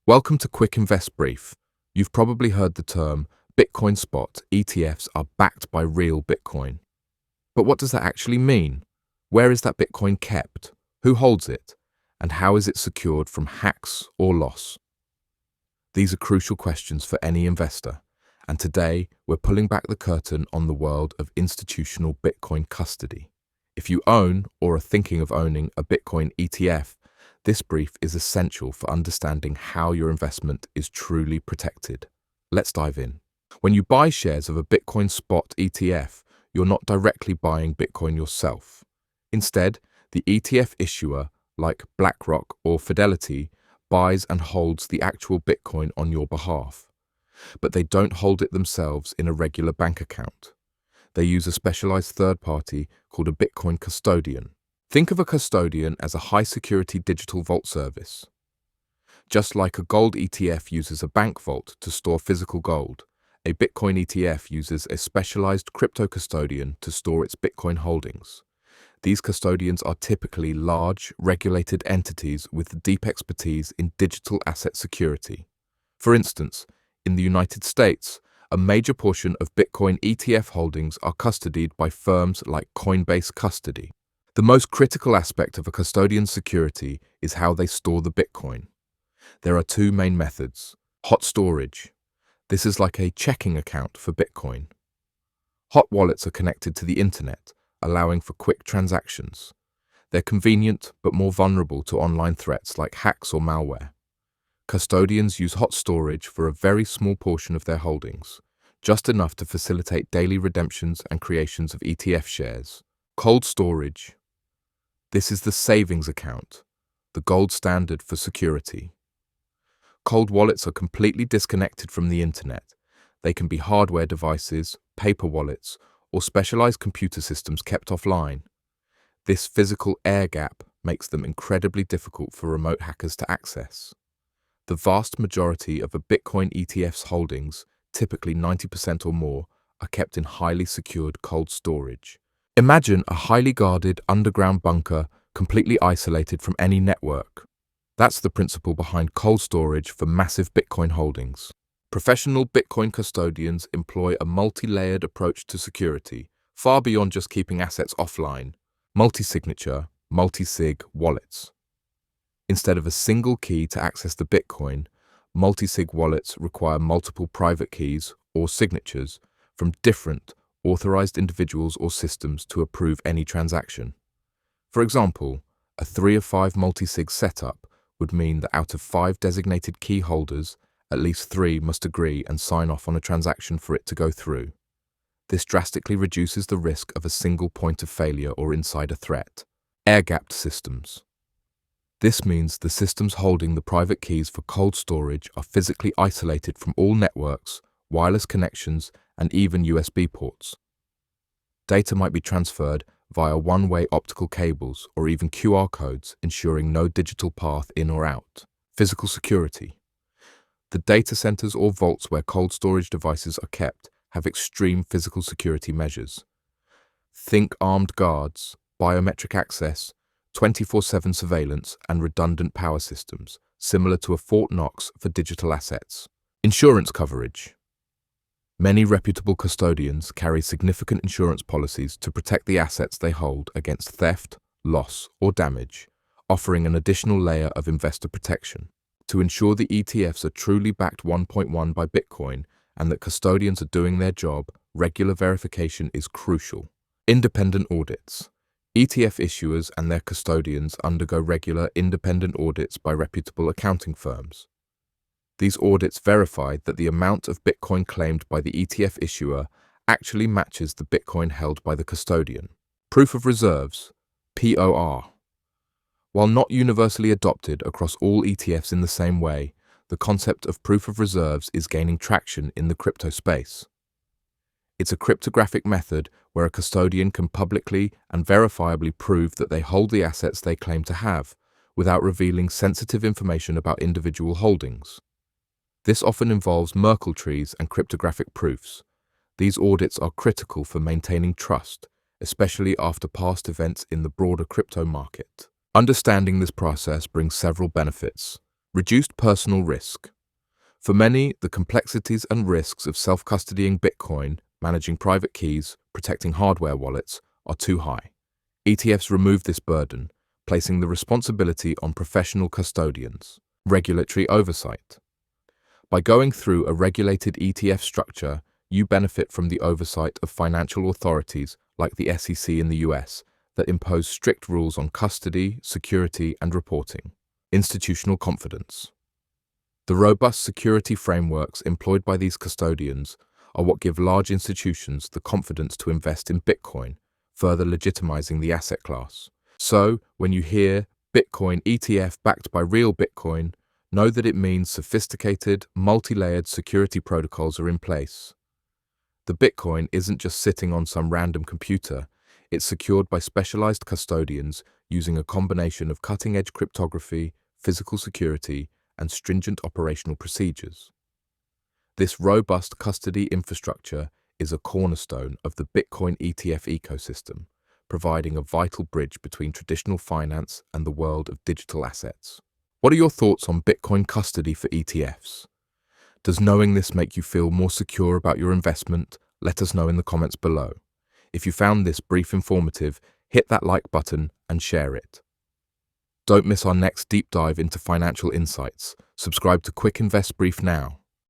Welcome to QuickInvestBrief. You've probably heard the term Bitcoin Spot ETFs are backed by real Bitcoin. But what does that actually mean? Where is that Bitcoin kept? Who holds it? And how is it secured from hacks or loss? These are crucial questions for any investor. And today, we're pulling back the curtain on the world of institutional Bitcoin custody. If you own or are thinking of owning a Bitcoin ETF, this brief is essential for understanding how your investment is truly protected. Let's dive in. When you buy shares of a Bitcoin Spot ETF, you're not directly buying Bitcoin yourself. Instead, the ETF issuer, like BlackRock or Fidelity, buys and holds the actual Bitcoin on your behalf. But they don't hold it themselves in a regular bank account. They use a specialized third party called a Bitcoin Custodian. Think of a custodian as a high-security digital vault service. Just like a gold ETF uses a bank vault to store physical gold, a Bitcoin ETF uses a specialized crypto custodian to store its Bitcoin holdings. These custodians are typically large, regulated entities with deep expertise in digital asset security. For instance, in the United States, a major portion of Bitcoin ETF holdings are custodied by firms like Coinbase Custody. The most critical aspect of a custodian's security is how they store the Bitcoin. There are two main methods. Hot storage. This is like a checking account for Bitcoin. Hot wallets are connected to the internet, allowing for quick transactions. They're convenient but more vulnerable to online threats like hacks or malware. Custodians use hot storage for a very small portion of their holdings, just enough to facilitate daily redemptions and creations of ETF shares. Cold storage. This is the savings account, the gold standard for security. Cold wallets are completely disconnected from the internet. They can be hardware devices, paper wallets, or specialized computer systems kept offline. This physical air gap makes them incredibly difficult for remote hackers to access. The vast majority of a Bitcoin ETF's holdings, typically 90% or more, are kept in highly secured cold storage. Imagine a highly guarded underground bunker completely isolated from any network. That's the principle behind cold storage for massive Bitcoin holdings. Professional Bitcoin custodians employ a multi-layered approach to security, far beyond just keeping assets offline. Multi-signature, multi-sig wallets. Instead of a single key to access the Bitcoin, multi-sig wallets require multiple private keys or signatures from different authorized individuals or systems to approve any transaction. For example, a 3 of 5 multi-sig setup would mean that out of 5 designated key holders, at least 3 must agree and sign off on a transaction for it to go through. This drastically reduces the risk of a single point of failure or insider threat. Air-gapped systems. This means the systems holding the private keys for cold storage are physically isolated from all networks, wireless connections, and even USB ports. Data might be transferred via one-way optical cables or even QR codes, ensuring no digital path in or out. Physical security. The data centers or vaults where cold storage devices are kept have extreme physical security measures. Think armed guards, biometric access, 24/7 surveillance, and redundant power systems, similar to a Fort Knox for digital assets. Insurance coverage. Many reputable custodians carry significant insurance policies to protect the assets they hold against theft, loss, or damage, offering an additional layer of investor protection. To ensure the ETFs are truly backed 1.1 by Bitcoin and that custodians are doing their job, regular verification is crucial. Independent audits. ETF issuers and their custodians undergo regular independent audits by reputable accounting firms. These audits verify that the amount of Bitcoin claimed by the ETF issuer actually matches the Bitcoin held by the custodian. Proof of reserves, POR. While not universally adopted across all ETFs in the same way, the concept of proof of reserves is gaining traction in the crypto space. It's a cryptographic method where a custodian can publicly and verifiably prove that they hold the assets they claim to have, without revealing sensitive information about individual holdings. This often involves Merkle trees and cryptographic proofs. These audits are critical for maintaining trust, especially after past events in the broader crypto market. Understanding this process brings several benefits. Reduced personal risk. For many, the complexities and risks of self-custodying Bitcoin, managing private keys, protecting hardware wallets, are too high. ETFs remove this burden, placing the responsibility on professional custodians. Regulatory oversight. By going through a regulated ETF structure, you benefit from the oversight of financial authorities like the SEC in the US that impose strict rules on custody, security, and reporting. Institutional confidence. The robust security frameworks employed by these custodians are what give large institutions the confidence to invest in Bitcoin, further legitimizing the asset class. So, when you hear Bitcoin ETF backed by real Bitcoin, know that it means sophisticated, multi-layered security protocols are in place. The Bitcoin isn't just sitting on some random computer, it's secured by specialized custodians using a combination of cutting-edge cryptography, physical security, and stringent operational procedures. This robust custody infrastructure is a cornerstone of the Bitcoin ETF ecosystem, providing a vital bridge between traditional finance and the world of digital assets. What are your thoughts on Bitcoin custody for ETFs? Does knowing this make you feel more secure about your investment? Let us know in the comments below. If you found this brief informative, hit that like button and share it. Don't miss our next deep dive into financial insights. Subscribe to QuickInvestBrief now.